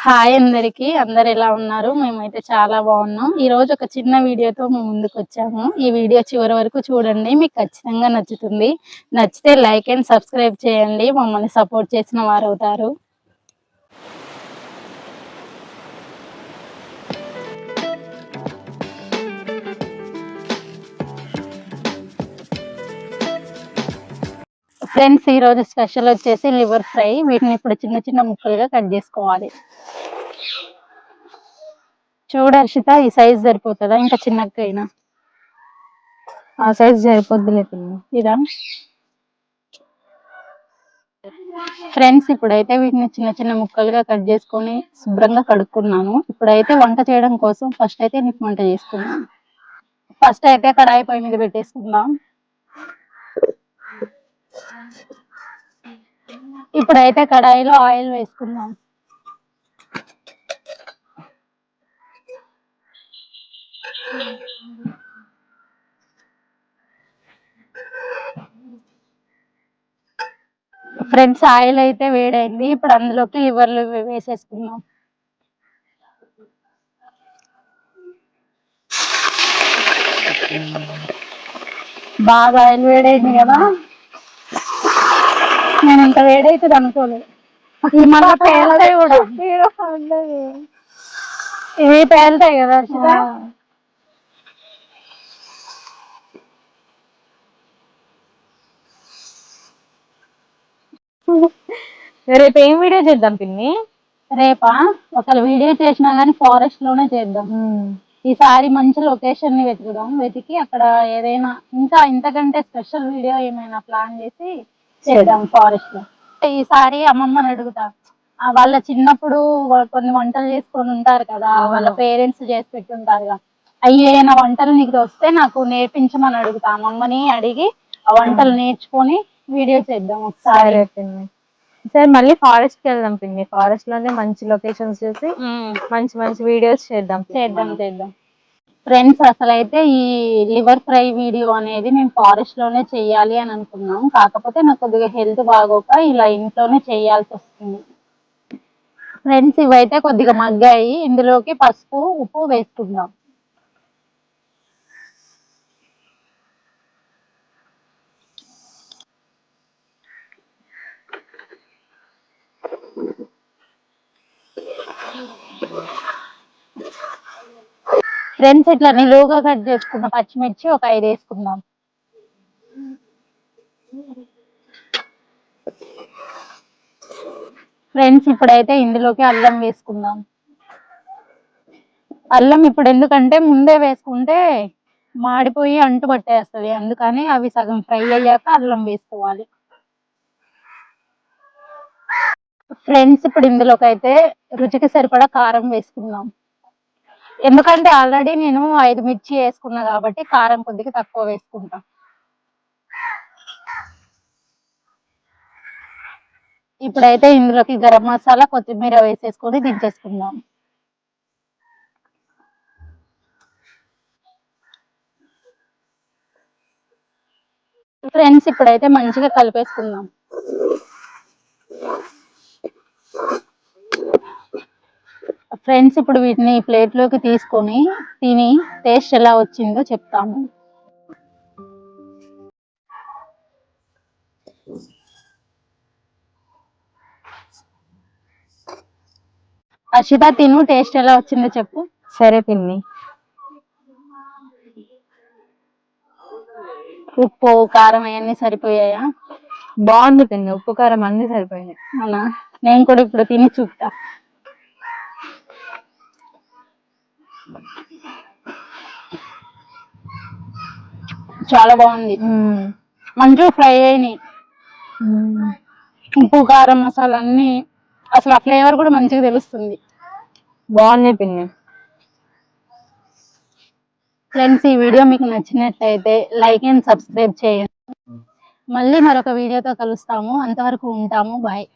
Hi అందరికి. అందరు ఎలా ఉన్నారు? మేమైతే చాలా బాగున్నాం. ఈరోజు ఒక చిన్న వీడియోతో మేము ముందుకొచ్చాము. ఈ వీడియో చివరి వరకు చూడండి. మీకు ఖచ్చితంగా నచ్చుతుంది. నచ్చితే లైక్ అండ్ సబ్స్క్రైబ్ చేయండి. మమ్మల్ని సపోర్ట్ చేసిన వారవుతారు. ఫ్రెండ్స్, ఈరోజు స్పెషల్ వచ్చేసి లివర్ ఫ్రై. వీటిని ఇప్పుడు చిన్న చిన్న ముక్కలుగా కట్ చేసుకోవాలి. చూడు హర్షిత, ఈ సైజ్ సరిపోతుందా? ఇంకా చిన్నకైనా ఆ సైజ్ సరిపోద్దులే. ఇదా ఫ్రెండ్స్, ఇప్పుడైతే వీటిని చిన్న చిన్న ముక్కలుగా కట్ చేసుకొని శుభ్రంగా కడుక్కున్నాను. ఇప్పుడైతే వంట చేయడం కోసం ఫస్ట్ అయితే నీకు వంట చేసుకున్నాను. ఫస్ట్ అయితే కడాయి పొయ్యి మీద పెట్టేసుకుందాం. ఇప్పుడైతే కడాయిలో ఆయిల్ వేసుకుందాం. ఫ్రెండ్స్, ఆయిల్ అయితే వేడైంది. ఇప్పుడు అందులోకి లివర్లు వేసేసుకుందాం. బాగా ఆయిల్ వేడైంది కదా. నేను ఇంత వేడైతుంది అనుకోలేదు. ఈ మళ్ళీ పేలుతాయి కూడా. ఇవి పేలుతాయి కదా హర్షిత. రేపు ఏం వీడియో చేద్దాం పిన్ని? రేపా ఒకవేళ వీడియో చేసినా గానీ ఫారెస్ట్ లోనే చేద్దాం. ఈసారి మంచి లొకేషన్ ని వెతుకుదాం. వెతికి అక్కడ ఏదైనా ఇంకా ఇంతకంటే స్పెషల్ వీడియో ఏమైనా ప్లాన్ చేసి చేద్దాం ఫారెస్ట్ లో. ఈసారి అమ్మమ్మని అడుగుతా. వాళ్ళ చిన్నప్పుడు కొన్ని వంటలు చేసుకొని ఉంటారు కదా, వాళ్ళ పేరెంట్స్ చేసి పెట్టుంటారు కదా, అవి ఏమైనా వంటలు నీకు వస్తే నాకు నేర్పించమని అడుగుతా. అమ్మమ్మని అడిగి ఆ వంటలు నేర్చుకొని వీడియో చేద్దాం ఒకసారి. సరే, మళ్ళీ ఫారెస్ట్ కి వెళ్దాం పిన్ని. ఫారెస్ట్ లోనే మంచి లొకేషన్స్ చూసి మంచి మంచి వీడియోస్ చేద్దాం. ఫ్రెండ్స్, అసలైతే ఈ లివర్ ఫ్రై వీడియో అనేది మేము ఫారెస్ట్ లోనే చెయ్యాలి అని అనుకున్నాం. కాకపోతే నాకు కొద్దిగా హెల్త్ బాగోక ఇలా ఇంట్లోనే చేయాల్సి వస్తుంది. ఫ్రెండ్స్, ఇవైతే కొద్దిగా మగ్గాయి. ఇందులోకి పసుపు, ఉప్పు వేసుకుందాం. ఫ్రెండ్స్, ఇట్లా నిలువుగా కట్ చేసుకున్న పచ్చిమిర్చి ఒక 5 వేసుకుందాం. ఫ్రెండ్స్, ఇప్పుడైతే ఇందులోకి అల్లం వేసుకుందాం. అల్లం ఇప్పుడు ఎందుకంటే ముందే వేసుకుంటే మాడిపోయి అంటు పట్టేస్తుంది. అందుకని అవి సగం ఫ్రై అయ్యాక అల్లం వేసుకోవాలి. ఫ్రెండ్స్, ఇప్పుడు ఇందులోకి అయితే రుచికి సరిపడా కారం వేసుకుందాం. ఎందుకంటే ఆల్రెడీ నేను 5 మిర్చి వేసుకున్నా కాబట్టి కారం కొద్దిగా తక్కువ వేసుకుంటా. ఇప్పుడైతే ఇందులోకి గరం మసాలా, కొత్తిమీర వేసేసుకొని దించేసుకుందాం. ఫ్రెండ్స్, ఇప్పుడైతే మంచిగా కలిపేసుకుందాం. ఫ్రెండ్స్, ఇప్పుడు వీటిని ప్లేట్ లోకి తీసుకొని తిని టేస్ట్ ఎలా వచ్చిందో చెప్తాము. హర్షిత, తిను, టేస్ట్ ఎలా వచ్చిందో చెప్పు. సరే పిన్ని. ఉప్పు, కారం అవన్నీ సరిపోయాయా? బాగుంది పిన్ని. ఉప్పు కారం అన్ని సరిపోయినాయి. అవునా? నేను కూడా ఇప్పుడు తిని చూపుతా. చాలా బాగుంది. మంచిగా ఫ్రై అయినాయి. ఉప్పు, కారం, మసాలా అన్ని అసలు ఆ ఫ్లేవర్ కూడా మంచిగా తెలుస్తుంది. బాగుంది పిన్ని. ఫ్రెండ్స్, ఈ వీడియో మీకు నచ్చినట్లయితే లైక్ అండ్ సబ్స్క్రైబ్ చేయండి. మళ్ళీ మరొక వీడియోతో కలుస్తాము. అంతవరకు ఉంటాము. బాయ్.